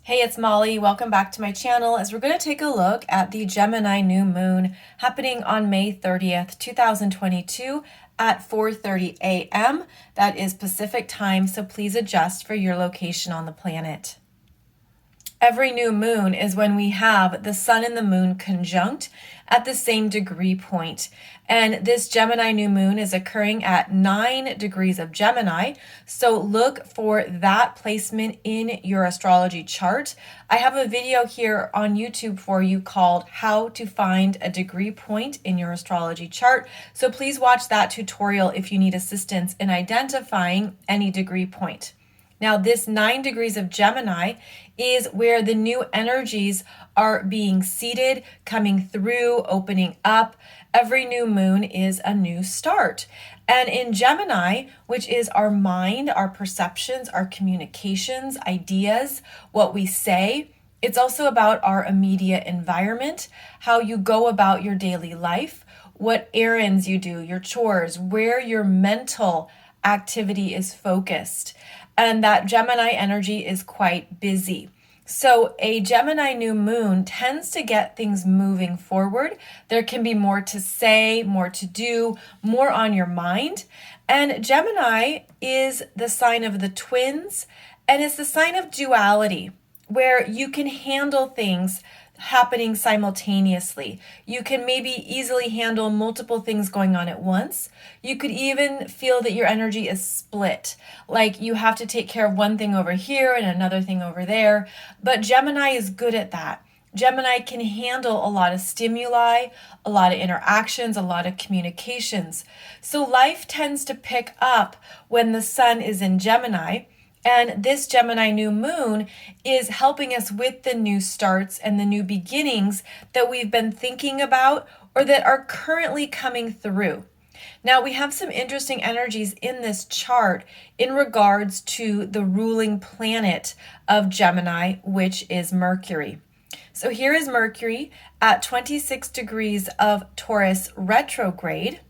Hey, it's Molly. Welcome back to my channel as we're going to take a look at the Gemini New Moon happening on May 30th, 2022 at 4:30 a.m. That is Pacific time, so please adjust for your location on the planet. Every new moon is when we have the sun and the moon conjunct at the same degree point. And this Gemini new moon is occurring at 9 degrees of Gemini. So look for that placement in your astrology chart. I have a video here on YouTube for you called How to Find a Degree Point in Your Astrology Chart. So please watch that tutorial if you need assistance in identifying any degree point. Now, this 9 degrees of Gemini is where the new energies are being seeded, coming through, opening up. Every new moon is a new start. And in Gemini, which is our mind, our perceptions, our communications, ideas, what we say, it's also about our immediate environment, how you go about your daily life, what errands you do, your chores, where your mental activity is focused. And that Gemini energy is quite busy. So a Gemini new moon tends to get things moving forward. There can be more to say, more to do, more on your mind. And Gemini is the sign of the twins, and it's the sign of duality, where you can handle things happening simultaneously. You can maybe easily handle multiple things going on at once. You could even feel that your energy is split, like you have to take care of one thing over here and another thing over there. But Gemini is good at that. Gemini can handle a lot of stimuli, a lot of interactions, a lot of communications. So life tends to pick up when the sun is in Gemini. And this Gemini new moon is helping us with the new starts and the new beginnings that we've been thinking about or that are currently coming through. Now, we have some interesting energies in this chart in regards to the ruling planet of Gemini, which is Mercury. So here is Mercury at 26 degrees of Taurus retrograde.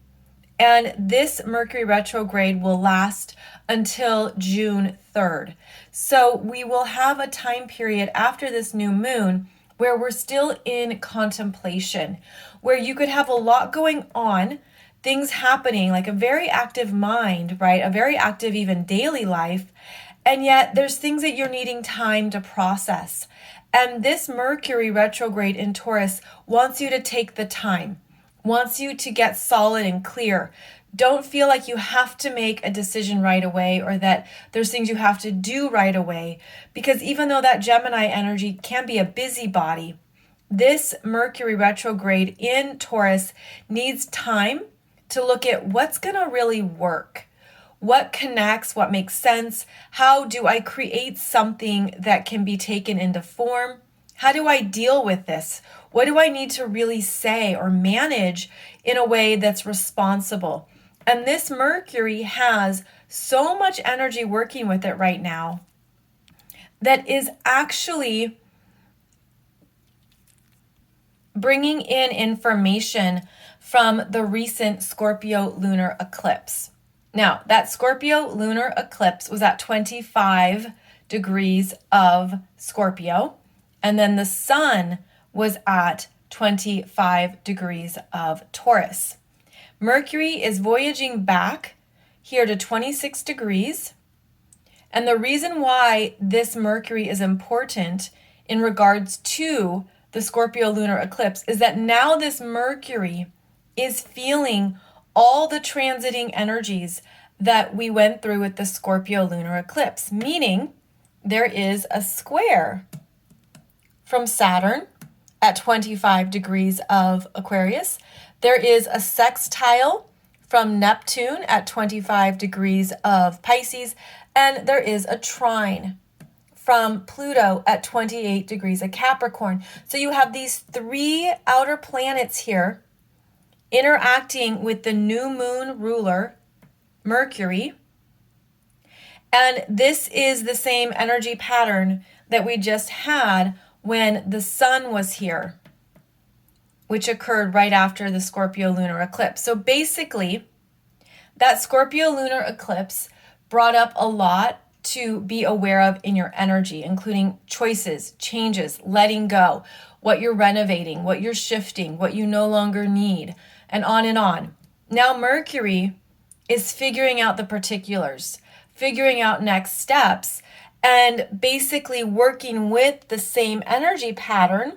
And this Mercury retrograde will last until June 3rd. So we will have a time period after this new moon where we're still in contemplation, where you could have a lot going on, things happening, like a very active mind, right? A very active even daily life. And yet there's things that you're needing time to process. And this Mercury retrograde in Taurus wants you to take the time, wants you to get solid and clear. Don't feel like you have to make a decision right away or that there's things you have to do right away. Because even though that Gemini energy can be a busybody, this Mercury retrograde in Taurus needs time to look at what's going to really work. What connects, what makes sense? How do I create something that can be taken into form? How do I deal with this? What do I need to really say or manage in a way that's responsible? And this Mercury has so much energy working with it right now that is actually bringing in information from the recent Scorpio lunar eclipse. Now, that Scorpio lunar eclipse was at 25 degrees of Scorpio, and then the sun was at 25 degrees of Taurus. Mercury is voyaging back here to 26 degrees. And the reason why this Mercury is important in regards to the Scorpio lunar eclipse is that now this Mercury is feeling all the transiting energies that we went through with the Scorpio lunar eclipse, meaning there is a square from Saturn at 25 degrees of Aquarius. There is a sextile from Neptune at 25 degrees of Pisces, and there is a trine from Pluto at 28 degrees of Capricorn. So you have these three outer planets here interacting with the new moon ruler, Mercury. And this is the same energy pattern that we just had when the sun was here, which occurred right after the Scorpio lunar eclipse. So basically, that Scorpio lunar eclipse brought up a lot to be aware of in your energy, including choices, changes, letting go, what you're renovating, what you're shifting, what you no longer need, and on and on. Now Mercury is figuring out the particulars, figuring out next steps, and basically working with the same energy pattern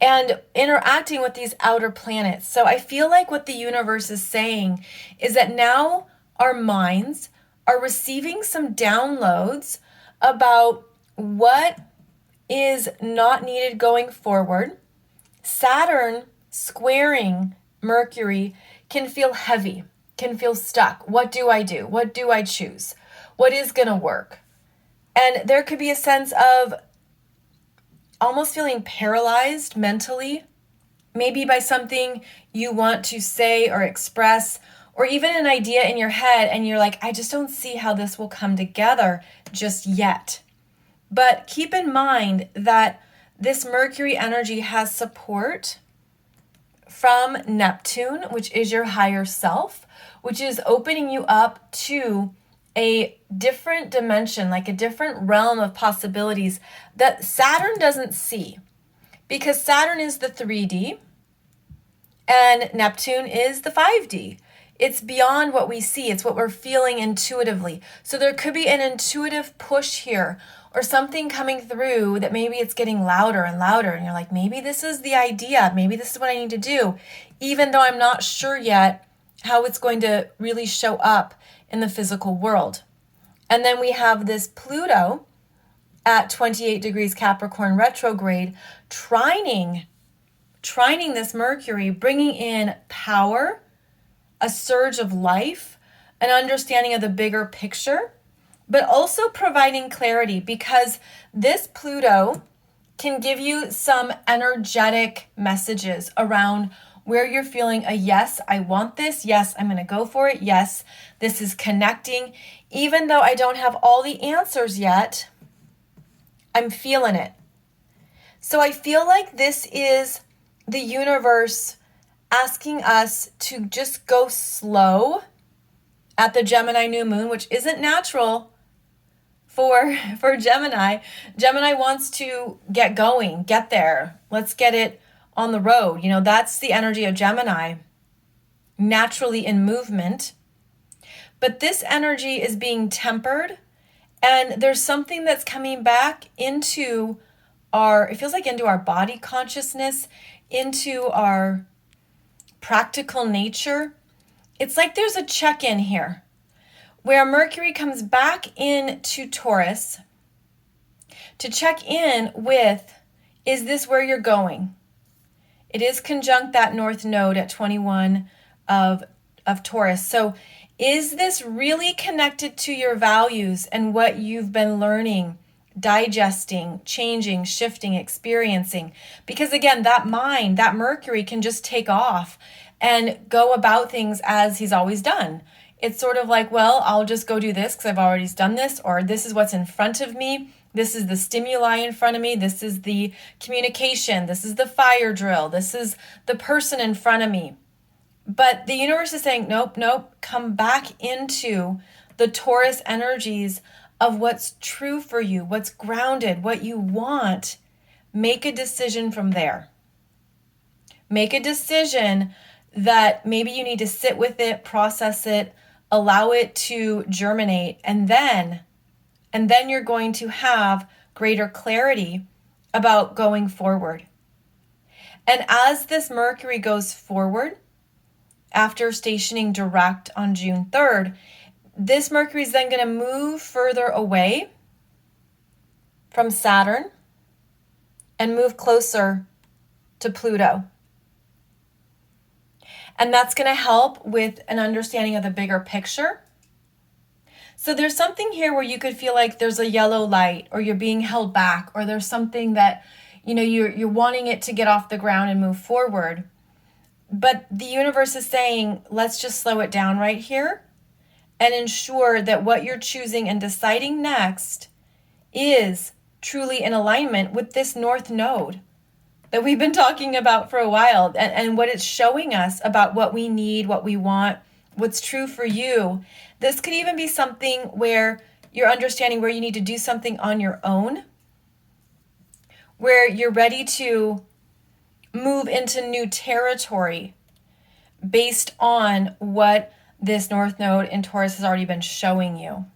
and interacting with these outer planets. So I feel like what the universe is saying is that now our minds are receiving some downloads about what is not needed going forward. Saturn squaring Mercury can feel heavy, can feel stuck. What do I do? What do I choose? What is going to work? And there could be a sense of almost feeling paralyzed mentally, maybe by something you want to say or express, or even an idea in your head, and you're like, I just don't see how this will come together just yet. But keep in mind that this Mercury energy has support from Neptune, which is your higher self, which is opening you up to a different dimension, like a different realm of possibilities that Saturn doesn't see, because Saturn is the 3D and Neptune is the 5D. It's beyond what we see. It's what we're feeling intuitively. So there could be an intuitive push here or something coming through that maybe it's getting louder and louder. And you're like, maybe this is the idea. Maybe this is what I need to do, even though I'm not sure yet how it's going to really show up in the physical world. And then we have this Pluto at 28 degrees Capricorn retrograde trining this Mercury, bringing in power, a surge of life, an understanding of the bigger picture, but also providing clarity, because this Pluto can give you some energetic messages around where you're feeling a yes, I want this. Yes, I'm going to go for it. Yes, this is connecting. Even though I don't have all the answers yet, I'm feeling it. So I feel like this is the universe asking us to just go slow at the Gemini New Moon, which isn't natural for Gemini. Gemini wants to get going, get there. Let's get it on the road. You know, that's the energy of Gemini, naturally in movement. But this energy is being tempered, and there's something that's coming back into it feels like into our body consciousness, into our practical nature. It's like there's a check-in here where Mercury comes back into Taurus to check in with, is this where you're going? It is conjunct that North Node at 21 of Taurus. So is this really connected to your values and what you've been learning, digesting, changing, shifting, experiencing? Because again, that mind, that Mercury can just take off and go about things as he's always done. It's sort of like, well, I'll just go do this because I've already done this, or this is what's in front of me. This is the stimuli in front of me. This is the communication. This is the fire drill. This is the person in front of me. But the universe is saying, nope, come back into the Taurus energies of what's true for you, what's grounded, what you want. Make a decision from there. Make a decision that maybe you need to sit with it, process it, allow it to germinate, and then you're going to have greater clarity about going forward. And as this Mercury goes forward, after stationing direct on June 3rd, this Mercury is then going to move further away from Saturn and move closer to Pluto. And that's going to help with an understanding of the bigger picture. So there's something here where you could feel like there's a yellow light, or you're being held back, or there's something that, you know, you're wanting it to get off the ground and move forward. But the universe is saying, let's just slow it down right here and ensure that what you're choosing and deciding next is truly in alignment with this North Node that we've been talking about for a while, and what it's showing us about what we need, what we want, what's true for you. This could even be something where You're understanding where you need to do something on your own, where you're ready to move into new territory based on what this North Node in Taurus has already been showing you.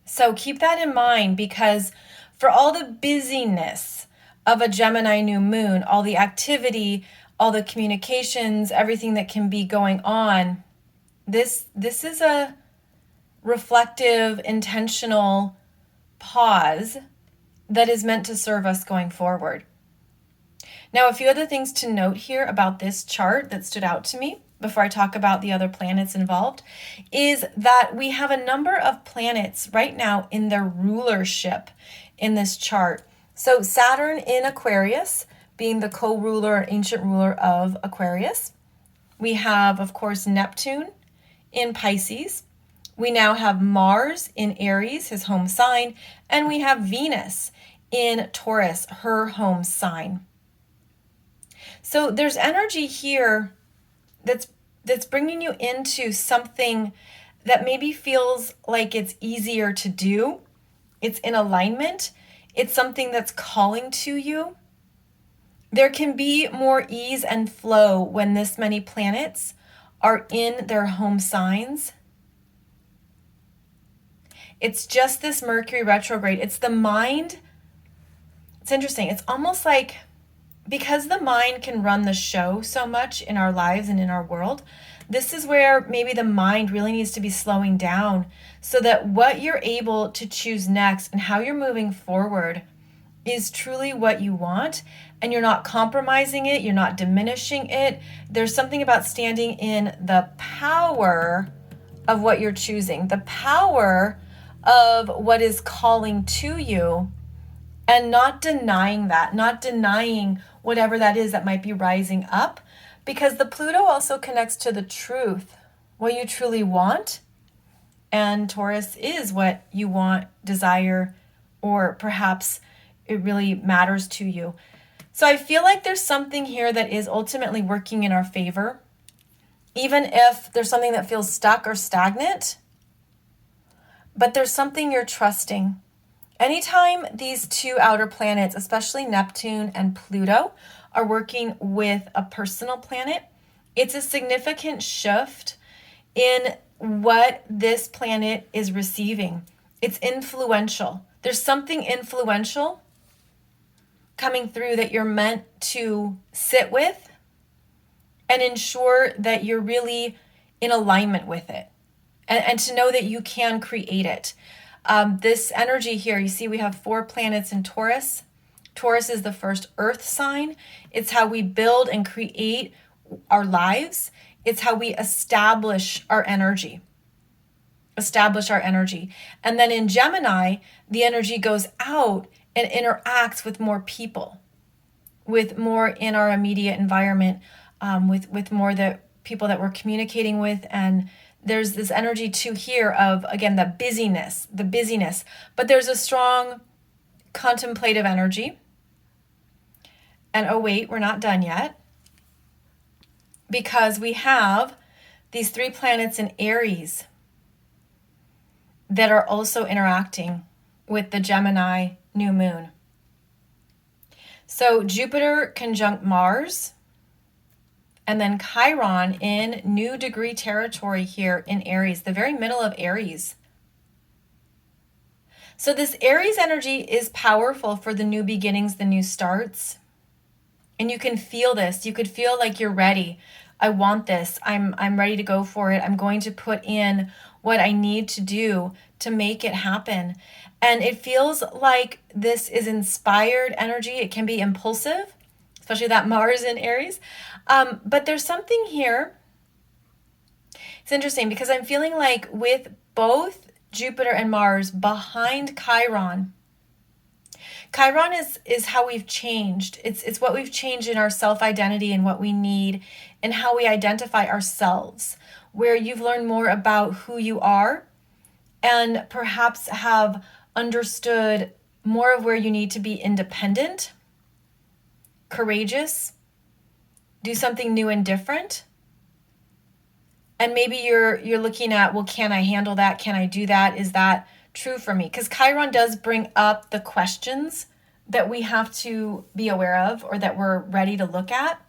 So keep that in mind, because for all the busyness of a Gemini new moon, all the activity, all the communications, everything that can be going on, this is a reflective, intentional pause that is meant to serve us going forward. Now, a few other things to note here about this chart that stood out to me before I talk about the other planets involved is that we have a number of planets right now in their rulership in this chart. So Saturn in Aquarius being the co-ruler, ancient ruler of Aquarius. We have, of course, Neptune in Pisces. We now have Mars in Aries, his home sign, and we have Venus in Taurus, her home sign. So there's energy here that's bringing you into something that maybe feels like it's easier to do. It's in alignment. It's something that's calling to you. There can be more ease and flow when this many planets are in their home signs. It's just this Mercury retrograde. It's the mind. It's interesting. It's almost like, because the mind can run the show so much in our lives and in our world, this is where maybe the mind really needs to be slowing down so that what you're able to choose next and how you're moving forward is truly what you want, and you're not compromising it, you're not diminishing it. There's something about standing in the power of what you're choosing, the power of what is calling to you, and not denying that, not denying whatever that is that might be rising up, because the Pluto also connects to the truth, what you truly want. And Taurus is what you want, desire, or perhaps it really matters to you. So I feel like there's something here that is ultimately working in our favor. Even if there's something that feels stuck or stagnant, but there's something you're trusting. Anytime these two outer planets, especially Neptune and Pluto, are working with a personal planet, it's a significant shift in what this planet is receiving. It's influential. There's something influential coming through that you're meant to sit with and ensure that you're really in alignment with it, and to know that you can create it. This energy here, you see we have 4 planets in Taurus. Taurus is the first earth sign. It's how we build and create our lives. It's how we establish our energy. And then in Gemini, the energy goes out and interacts with more people, with more in our immediate environment, with more the people that we're communicating with. And there's this energy too here of, again, the busyness, but there's a strong contemplative energy. And oh wait, we're not done yet, because we have these 3 planets in Aries that are also interacting with the Gemini new moon. So Jupiter conjunct Mars, and then Chiron in new degree territory here in Aries, the very middle of Aries. So this Aries energy is powerful for the new beginnings, the new starts. And you can feel this. You could feel like you're ready. I want this. I'm ready to go for it. I'm going to put in what I need to do to make it happen. And it feels like this is inspired energy. It can be impulsive, especially that Mars in Aries. But there's something here. It's interesting because I'm feeling like with both Jupiter and Mars behind Chiron, Chiron is how we've changed. It's what we've changed in our self-identity and what we need and how we identify ourselves, where you've learned more about who you are and perhaps have understood more of where you need to be independent, courageous, do something new and different. And maybe you're looking at, well, can I handle that? Can I do that? Is that true for me? Because Chiron does bring up the questions that we have to be aware of or that we're ready to look at.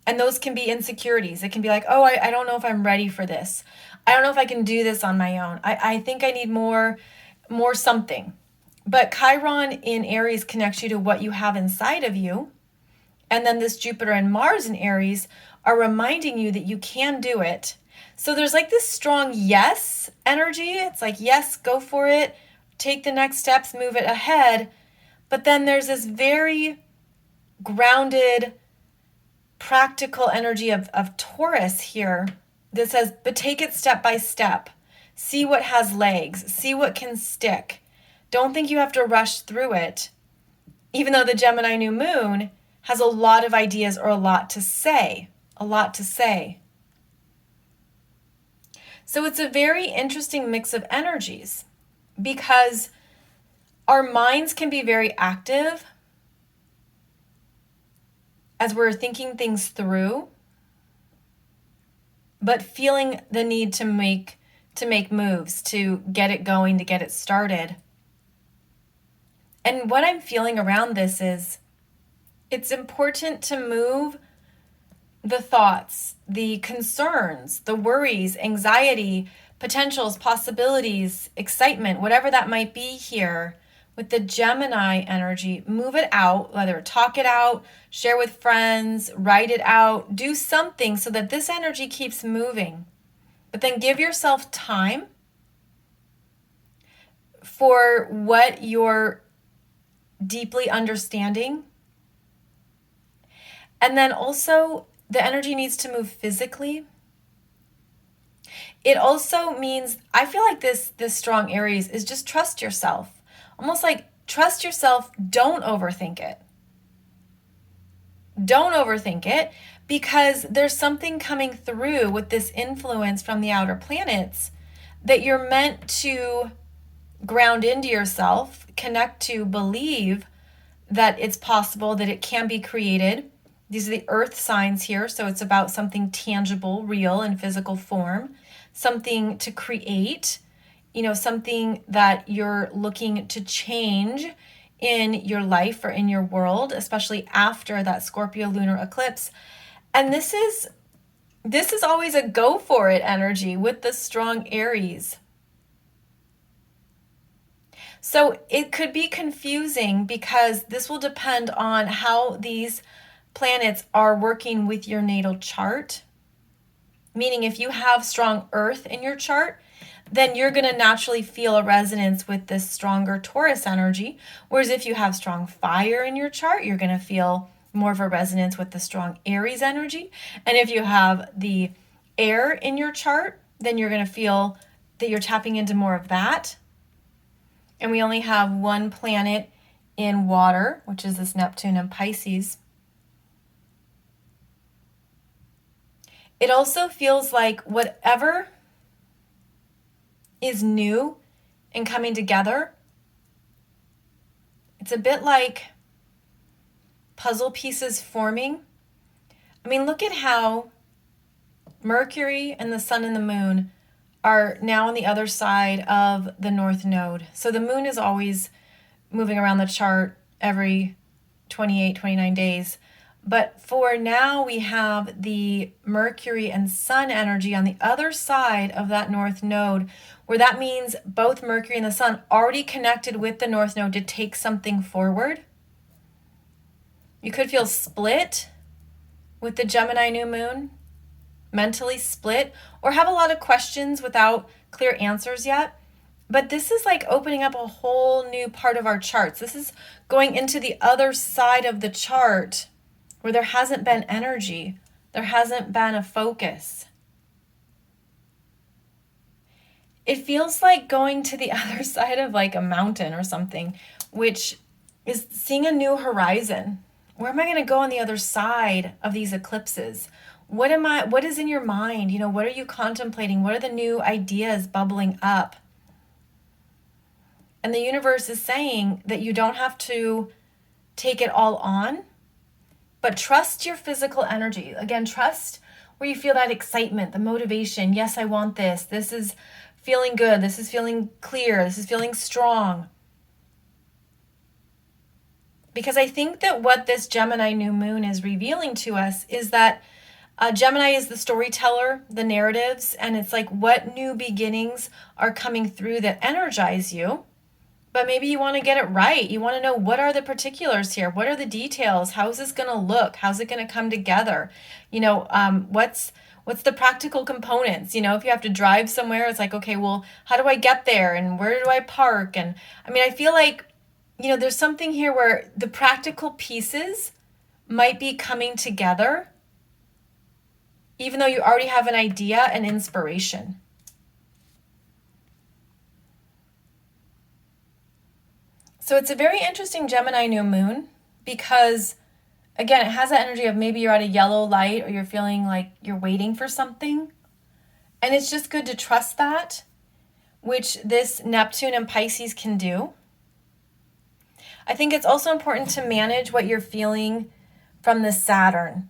And those can be insecurities. It can be like, oh, I don't know if I'm ready for this. I don't know if I can do this on my own. I think I need more something. But Chiron in Aries connects you to what you have inside of you. And then this Jupiter and Mars in Aries are reminding you that you can do it. So there's like this strong yes energy. It's like, yes, go for it. Take the next steps, move it ahead. But then there's this very grounded, practical energy of Taurus here that says, but take it step by step. See what has legs. See what can stick. Don't think you have to rush through it. Even though the Gemini New Moon has a lot of ideas or a lot to say. So it's a very interesting mix of energies because our minds can be very active as we're thinking things through, but feeling the need to make moves, to get it going, to get it started. And what I'm feeling around this is it's important to move the thoughts, the concerns, the worries, anxiety, potentials, possibilities, excitement, whatever that might be here with the Gemini energy. Move it out, whether talk it out, share with friends, write it out, do something so that this energy keeps moving. But then give yourself time for what you're deeply understanding. And then also the energy needs to move physically. It also means, I feel like this strong Aries is just trust yourself. Almost like trust yourself, don't overthink it. Don't overthink it because there's something coming through with this influence from the outer planets that you're meant to ground into yourself, connect to, believe that it's possible, that it can be created. These are the earth signs here, so it's about something tangible, real, in physical form, something to create, something that you're looking to change in your life or in your world, especially after that Scorpio lunar eclipse. And this is always a go for it energy with the strong Aries. So it could be confusing because this will depend on how these planets are working with your natal chart. Meaning if you have strong earth in your chart, then you're going to naturally feel a resonance with this stronger Taurus energy. Whereas if you have strong fire in your chart, you're going to feel more of a resonance with the strong Aries energy. And if you have the air in your chart, then you're going to feel that you're tapping into more of that. And we only have one planet in water, which is this Neptune in Pisces. It also feels like whatever is new and coming together, it's a bit like puzzle pieces forming. I mean, look at how Mercury and the sun and the moon are now on the other side of the north node. So the moon is always moving around the chart every 28, 29 days. But for now, we have the Mercury and sun energy on the other side of that north node, where that means both Mercury and the sun already connected with the north node to take something forward. You could feel split with the Gemini new moon, mentally split, or have a lot of questions without clear answers yet. But this is like opening up a whole new part of our charts. This is going into the other side of the chart where there hasn't been energy, there hasn't been a focus. It feels like going to the other side of like a mountain or something, which is seeing a new horizon. Where am I going to go on the other side of these eclipses? What is in your mind? What are you contemplating? What are the new ideas bubbling up? And the universe is saying that you don't have to take it all on, but trust your physical energy. Again, trust where you feel that excitement, the motivation. Yes, I want this. This is feeling good. This is feeling clear. This is feeling strong. Because I think that what this Gemini new moon is revealing to us is that Gemini is the storyteller, the narratives, and it's like what new beginnings are coming through that energize you. But maybe you want to get it right. You want to know, what are the particulars here? What are the details? How is this going to look? How's it going to come together? What's the practical components? If you have to drive somewhere, it's like, okay, well, how do I get there? And where do I park? And I feel like, there's something here where the practical pieces might be coming together, even though you already have an idea and inspiration. So it's a very interesting Gemini new moon because, again, it has that energy of maybe you're at a yellow light or you're feeling like you're waiting for something. And it's just good to trust that, which this Neptune and Pisces can do. I think it's also important to manage what you're feeling from the Saturn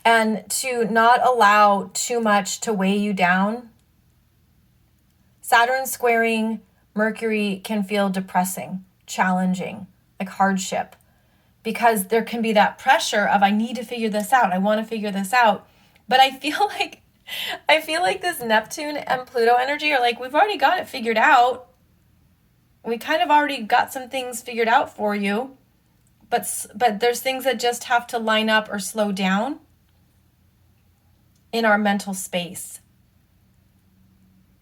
and to not allow too much to weigh you down. Saturn squaring Mercury can feel depressing, challenging, like hardship, because there can be that pressure of, I need to figure this out. I want to figure this out. But I feel like this Neptune and Pluto energy are like, we've already got it figured out. We kind of already got some things figured out for you, but there's things that just have to line up or slow down in our mental space.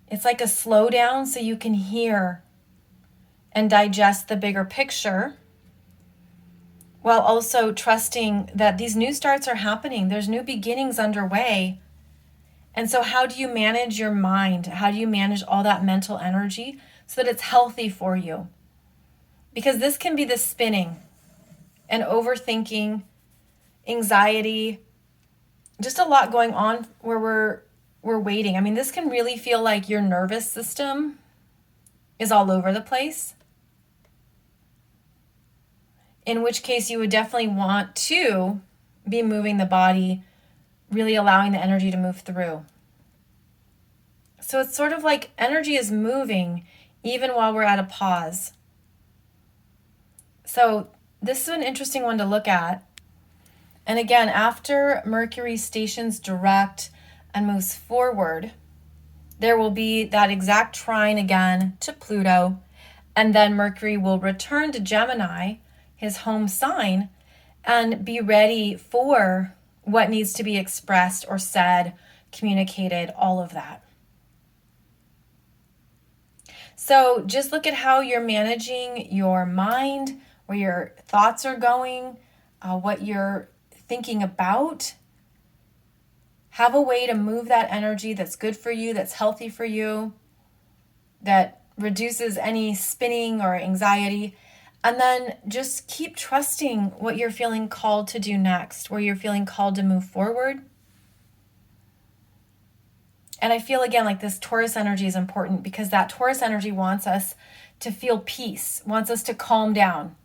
It's like a slowdown so you can hear and digest the bigger picture, while also trusting that these new starts are happening. There's new beginnings underway. And so how do you manage your mind? How do you manage all that mental energy so that it's healthy for you? Because this can be the spinning and overthinking, anxiety, just a lot going on where we're waiting. This can really feel like your nervous system is all over the place. In which case you would definitely want to be moving the body, really allowing the energy to move through. So it's sort of like energy is moving even while we're at a pause. So this is an interesting one to look at. And again, after Mercury stations direct and moves forward, there will be that exact trine again to Pluto. And then Mercury will return to Gemini, his home sign, and be ready for what needs to be expressed or said, communicated, all of that. So just look at how you're managing your mind, where your thoughts are going, what you're thinking about. Have a way to move that energy that's good for you, that's healthy for you, that reduces any spinning or anxiety. And then just keep trusting what you're feeling called to do next, where you're feeling called to move forward. And I feel again like this Taurus energy is important because that Taurus energy wants us to feel peace, wants us to calm down,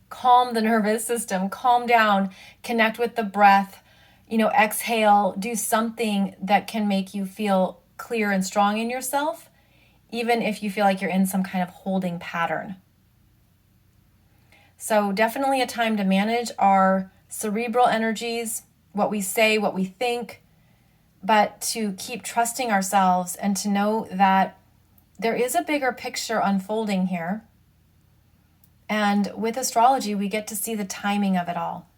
calm the nervous system, calm down, connect with the breath, exhale, do something that can make you feel clear and strong in yourself, even if you feel like you're in some kind of holding pattern. So definitely a time to manage our cerebral energies, what we say, what we think, but to keep trusting ourselves and to know that there is a bigger picture unfolding here. And with astrology, we get to see the timing of it all,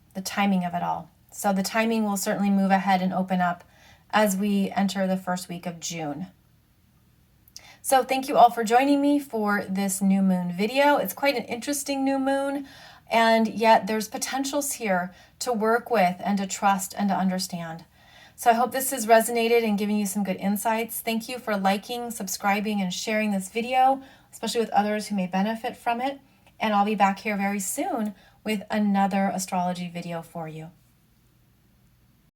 So the timing will certainly move ahead and open up as we enter the first week of June. So thank you all for joining me for this new moon video. It's quite an interesting new moon, and yet there's potentials here to work with and to trust and to understand. So I hope this has resonated and given you some good insights. Thank you for liking, subscribing, and sharing this video, especially with others who may benefit from it. And I'll be back here very soon with another astrology video for you.